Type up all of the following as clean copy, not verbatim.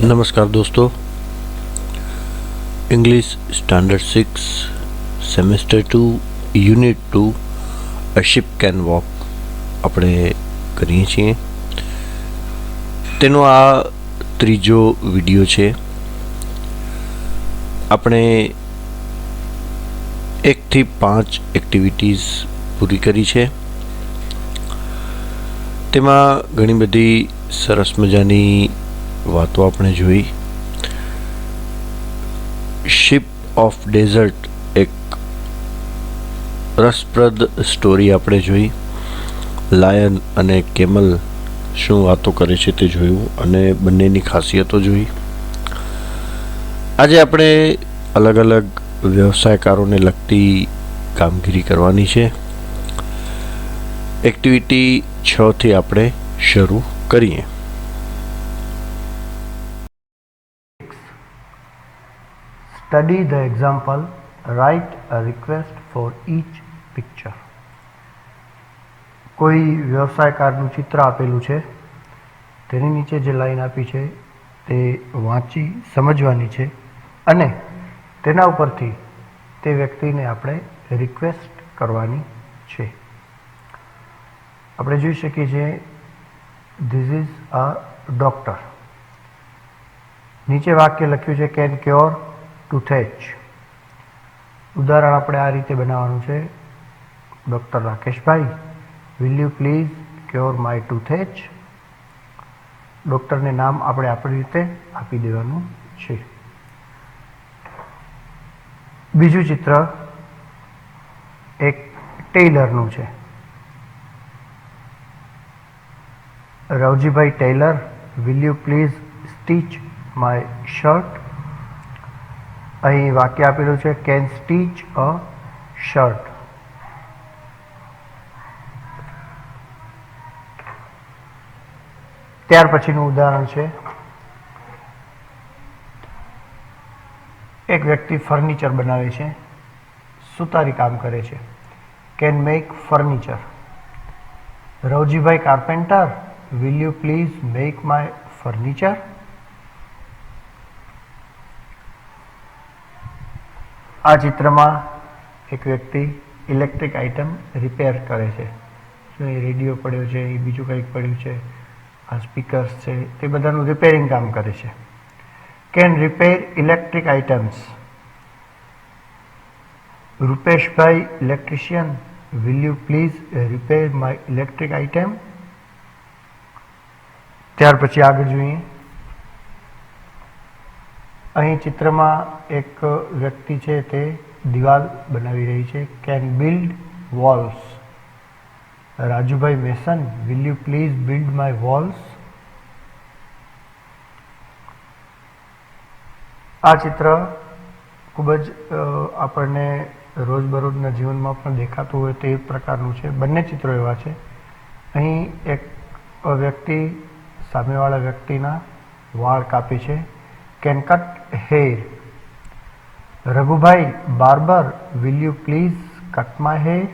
नमस्कार दोस्तों, English standard 6 semester 2 unit 2 a ship can walk આપણે કરીએ છીએ. તેનો આ ત્રીજો વિડીયો છે. આપણે 1 થી 5 એક્ટિવિટીઝ પૂરી કરી છે. તેમાં ઘણી બધી સરસ મજાની વાતો આપણે જોઈ. શિપ ઓફ ડેઝર્ટ એક રસપ્રદ સ્ટોરી આપણે જોઈ. લાયન અને કેમલ શું વાતો કરે છે તે જોયું અને બંનેની ખાસિયતો જોઈ. આજે આપણે અલગ અલગ વ્યવસાયકારોને લગતી કામગીરી કરવાની છે. એક્ટિવિટી 6 થી આપણે શરૂ કરીએ. Study the example. Write a request for each picture. કોઈ વ્યવસાયકારનું ચિત્ર આપેલું છે, તેની નીચે જે લાઈન આપી છે તે વાંચી સમજવાની છે અને તેના ઉપરથી તે વ્યક્તિને આપણે રિક્વેસ્ટ કરવાની છે. આપણે જોઈ શકીએ છીએ ધીસ ઇઝ અ ડોક્ટર. નીચે વાક્ય લખ્યું છે કેન ક્યોર ટૂથએચ. ઉદાહરણ આપણે આ રીતે બનાવવાનું છે. Doctor Rakeshbhai, will you please cure my toothache. ડૉક્ટરને નામ આપણે આપણી રીતે આપી દેવાનું છે. બીજું ચિત્ર એક ટેલરનું છે. Ravjibhai tailor, will you please stitch my shirt. અહીં વાક્ય આપેલું છે કેન સ્ટીચ અ શર્ટ. ત્યાર પછીનું ઉદાહરણ છે એક વ્યક્તિ ફર્નિચર બનાવે છે, સુતારી કામ કરે છે. Can make furniture. Ravjibhai carpenter, will you please make my furniture. આ ચિત્રમાં એક વ્યક્તિ ઇલેક્ટ્રિક આઇટમ રિપેર કરે છે. એ રેડિયો પડ્યો છે, એ બીજું કંઈક પડ્યું છે, આ સ્પીકર્સ છે, તે બધાનું રિપેરિંગ કામ કરે છે. Can repair electric items. રૂપેશભાઈ electrician, will you please repair my electric item. ત્યાર પછી આગળ જોઈએ. અહીં ચિત્રમાં એક વ્યક્તિ છે તે દિવાલ બનાવી રહી છે. Can build walls. Rajubhai Mason, will you please build my walls. આ ચિત્ર ખૂબ જ આપણને રોજબરોજના જીવનમાં પણ દેખાતું હોય તે પ્રકારનું છે. બંને ચિત્રો એવા છે. અહીં એક વ્યક્તિ સામેવાળા વ્યક્તિના વાળ કાપે છે. Can cut hair. Raghubhai barber, will you please cut my hair.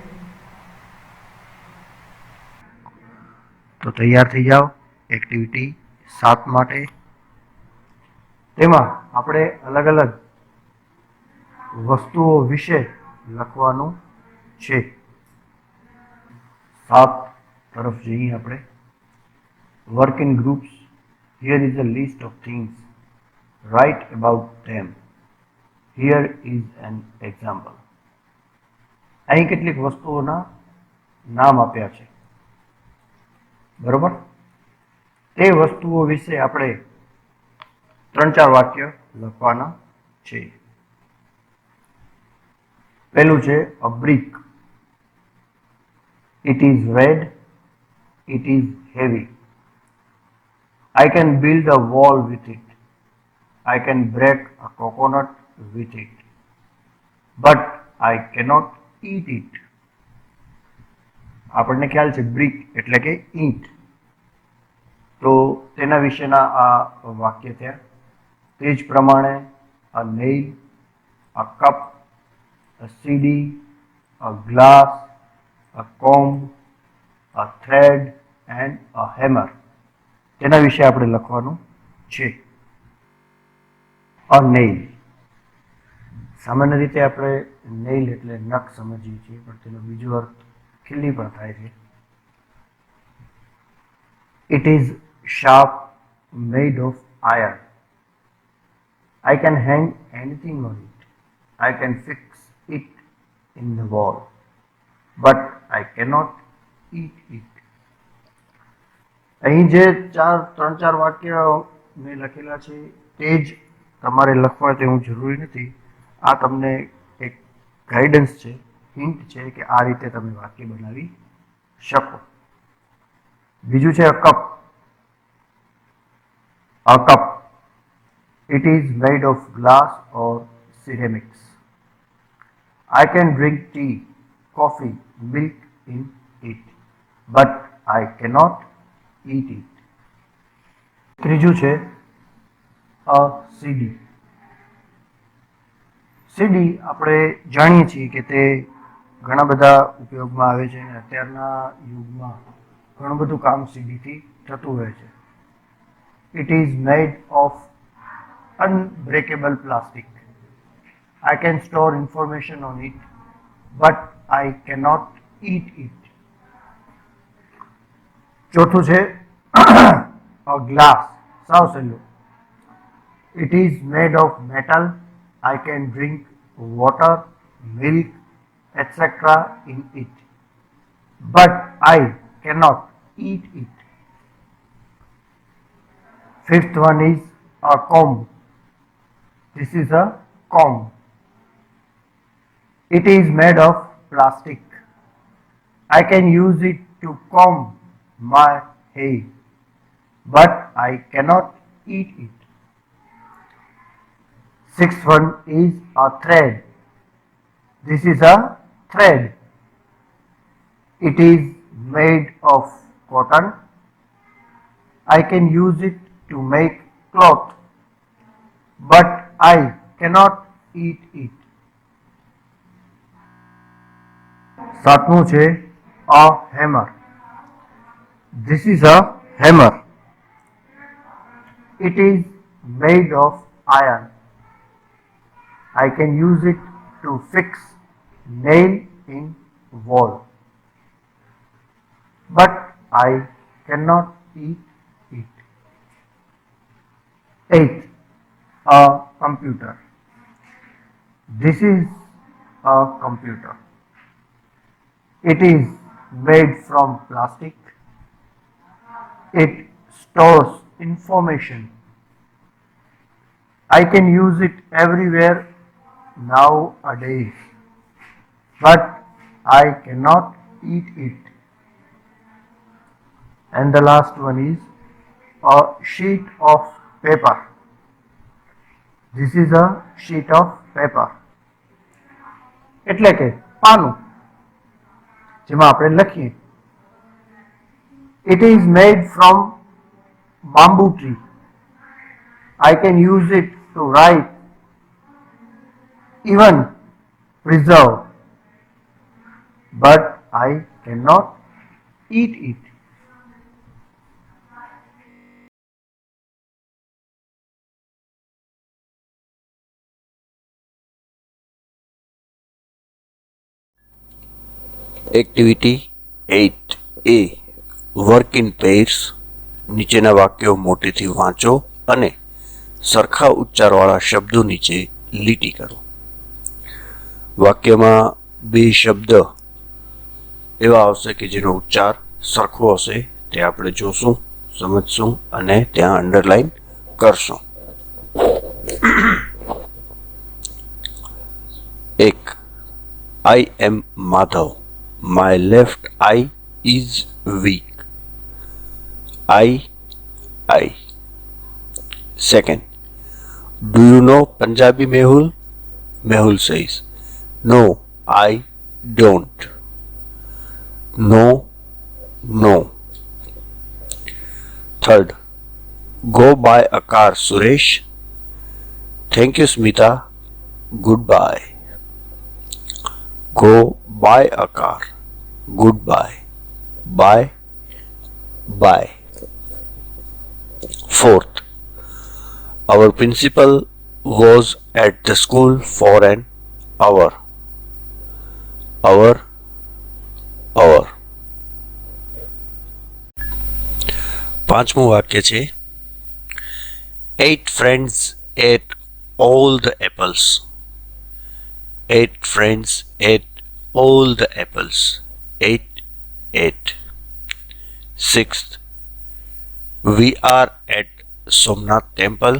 તો તૈયાર થઈ જાઓ એક્ટિવિટી 7 માટે. તેમાં આપણે અલગ અલગ વસ્તુઓ વિશે લખવાનું છે. 7 તરફ જઈએ આપણે. Work in groups. Here is a list of things. Write about them. Here is an example. અહીં કેટલીક વસ્તુઓના નામ આપ્યા છે, બરોબર. તે વસ્તુઓ વિશે આપણે 3-4 વાક્ય લખવાના છે. પહેલું છે a brick. It is red. It is heavy. I can build a wall with it. I can break a coconut with it, but I cannot eat it. આપણને ખ્યાલ છે બ્રિક એટલે કે ઈંટ. તો તેના વિશેના આ વાક્ય થયા. તે જ પ્રમાણે a nail, a cup, a CD, a glass, a comb, a thread and a hammer. તેના વિશે આપણે લખવાનું છે. અ નેઇલ. સામાન્ય રીતે આપણે નેઇલ એટલે નખ સમજીએ છીએ, પણ તેનો બીજો અર્થ ખીલી પણ થાય છે. It is sharp, made of iron. I can hang anything on it. I can fix it in the wall, but I cannot eat it. અહીં જે ત્રણ ચાર વાક્ય મેં લખેલા છે તે જ તમારે લખવા તેવું જરૂરી નથી. આ તમને એક ગાઈડન્સ છે, હિન્ટ છે કે આ રીતે તમે વાક્ય બનાવી શકો. બીજું છે a cup. A cup. It is made of glass or ceramics. I can drink tea, coffee, milk in it, but I cannot eat it. ત્રીજું છે a CD. CD આપણે જાણીએ છીએ કે તે ઘણા બધા ઉપયોગમાં આવે છે અને અત્યારના યુગમાં ઘણું બધું કામ CD થી થતું હોય છે. It is made of unbreakable plastic. I can store information on it, but I cannot eat it. ચોથું છે a glass. સાવ સહેલું. It is made of metal. I can drink water, milk, etc. in it, but I cannot eat it. Fifth one is a comb. This is a comb. It is made of plastic. I can use it to comb my hair, but I cannot eat it. Sixth one is a thread. This is a thread. It is made of cotton. I can use it to make cloth, but I cannot eat it. સાતમું છે a hammer. This is a hammer. It is made of iron. I can use it to fix nail in wall, but I cannot eat it. Eighth, a computer. This is a computer. It is made from plastic. It stores information. I can use it everywhere nowadays, but I cannot eat it. And the last one is a sheet of paper. This is a sheet of paper. એટલે કે પાનું જેમાં આપણે લખીએ. It is made from bamboo tree. I can use it to write, even preserve, but I cannot eat it. Activity 8A work in pairs. નીચેના વાક્યો મોટેથી વાંચો અને સરખા ઉચ્ચારવાળા શબ્દો નીચે લીટી કરો. વાક્યમાં બે શબ્દ એવા આવશે કે જેનો ઉચ્ચાર સરખો હશે, તે આપણે જોશું, સમજશું અને ત્યાં અંડરલાઈન કરશું. એક, I am Madhav. My left eye is weak. I. Second, do you know Punjabi Mehul? Mehul says, no, I don't. No. Third, go buy a car, Suresh. Thank you, Smita. Goodbye. Go buy a car. Goodbye. Bye. Fourth, our principal was at the school for an hour. Hour, hour. પાંચમું વાક્ય છે, 8 friends ate all the apples. 8 friends ate all the apples. 8. Sixth, we are at Somnath temple.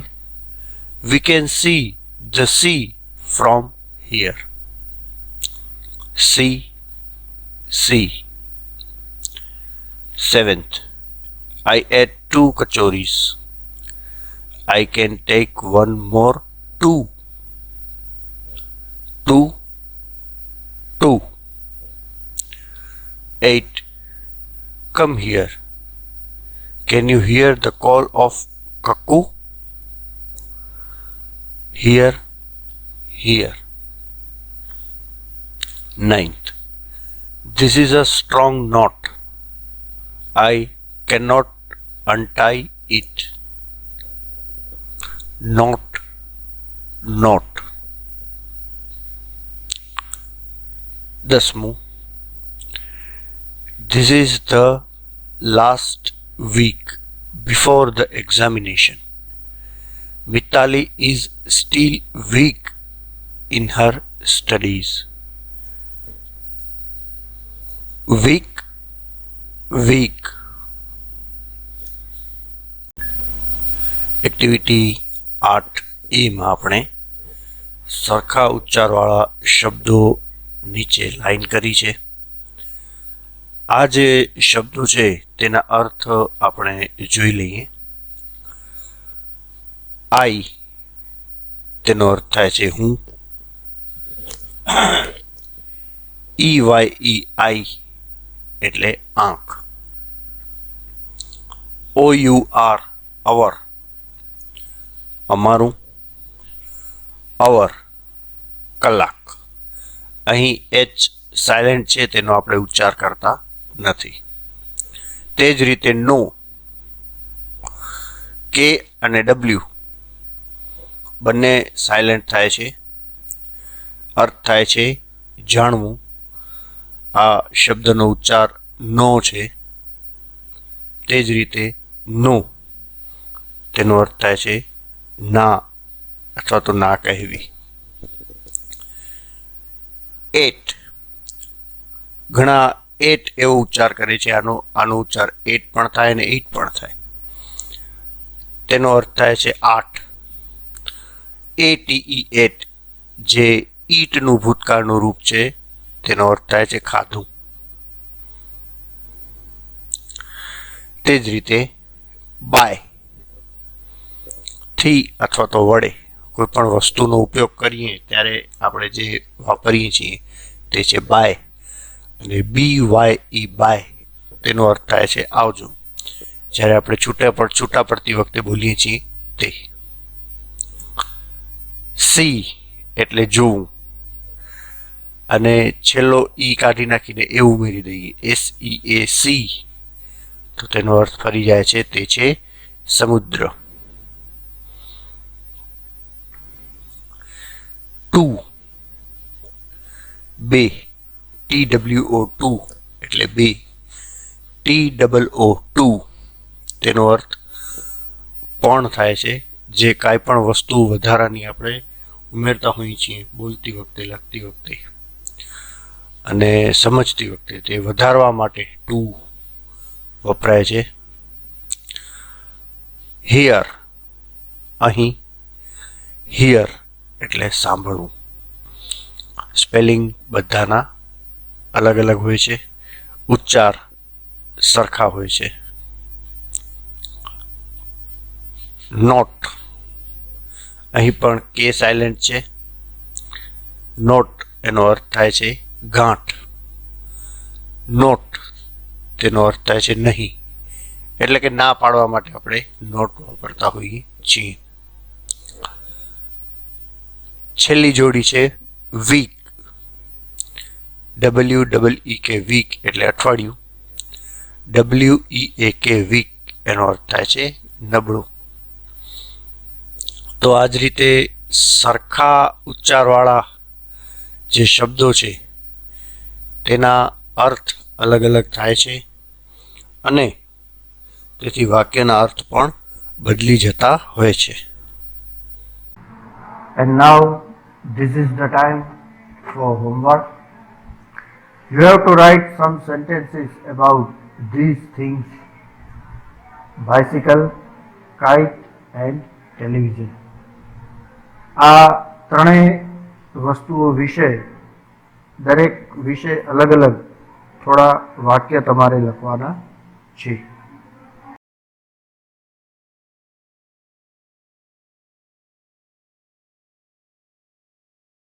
We can see the sea from here. See. 7th, I ate 2 kachoris. I can take one more. 2. 8, come here. Can you hear the call of cuckoo? Here. 9th, this is a strong knot. I cannot untie it. Knot. 10th, this is the last week before the examination. Mitali is still weak in her studies. Weak. Activity 8A માં આપણે સરખા ઉચ્ચારવાળા શબ્દો નીચે line કરી છે. આ જે શબ્દો છે તેના અર્થ આપણે જોઈ લઈએ. આઈ તેનો અર્થ થાય છે હું. EYE એટલે આંખ. OUR અવર અમારું. અવર કલાક. અહીં H સાયલેન્ટ છે તેનો આપણે ઉચ્ચાર કરતા નથી. તે જ રીતે નો, K અને W બંને સાયલેન્ટ થાય છે. અર્થ થાય છે જાણવું. આ શબ્દનો ઉચ્ચાર નો છે. તે જ રીતે નો તેનો અર્થ થાય છે ના અથવા તો ના કહેવી. 8 ઘણા 8 એવો ઉચ્ચાર કરે છે. આનો ઉચ્ચાર 8 પણ થાય અને 8 પણ થાય. તેનો અર્થ થાય છે 8. ATE 8 જે ઈટનું ભૂતકાળનું રૂપ છે તેનો અર્થ થાય છે ખાધું. તે જ રીતે બાય થી અથવા તો વડે કોઈ પણ વસ્તુનો ઉપયોગ કરીએ ત્યારે આપણે જે વાપરીએ છીએ તે છે બાય. અને BYE બાય તેનો અર્થ થાય છે આવજો. જ્યારે આપણે છૂટા પડતી વખતે બોલીએ છીએ તે. સી એટલે જોવું. અને છેલ્લો ઈ કાઢી નાખીને એ ઉમેરી દઈએ SEAC તો તેનો અર્થ ફરી જાય છે તે છે સમુદ્ર. 2 TWO2 એટલે બે. TOO2 તેનો અર્થ પણ થાય છે જે કાંઈ પણ વસ્તુ વધારાની આપણે ઉમેરતા હોઈએ છીએ બોલતી વખતે, લખતી વખતે અને સમજતી વખતે તે વધારવા માટે ટુ વપરાય છે. હિયર અહીં. હિયર એટલે સાંભળવું. સ્પેલિંગ બધાના અલગ અલગ હોય છે. ઉચ્ચાર સરખા હોય છે. નોટ અહીં પણ કે સાયલેન્ટ છે. નોટ એનો અર્થ થાય છે ગાંઠ. નોટ તેનો અર્થ થાય છે નહીં. એટલે કે ના પાડવા માટે આપણે નોટ વાપરતા હોઈએ છીએ. છેલ્લી જોડી છે વીક. WEEK વીક એટલે અઠવાડિયું. WEAK વીક એનો અર્થ થાય છે નબળું. તો આ જ રીતે સરખા ઉચ્ચારવાળા જે શબ્દો છે તેના અર્થ અલગ અલગ થાય છે અને તેથી વાક્યના અર્થ પણ બદલી જતા હોય છે. And now this is the time for homework. You have to write some sentences about these things: bicycle, kite and television. આ ત્રણેય વસ્તુઓ વિશે દરેક વિશે અલગ અલગ થોડા વાક્ય તમારે લખવાના છે.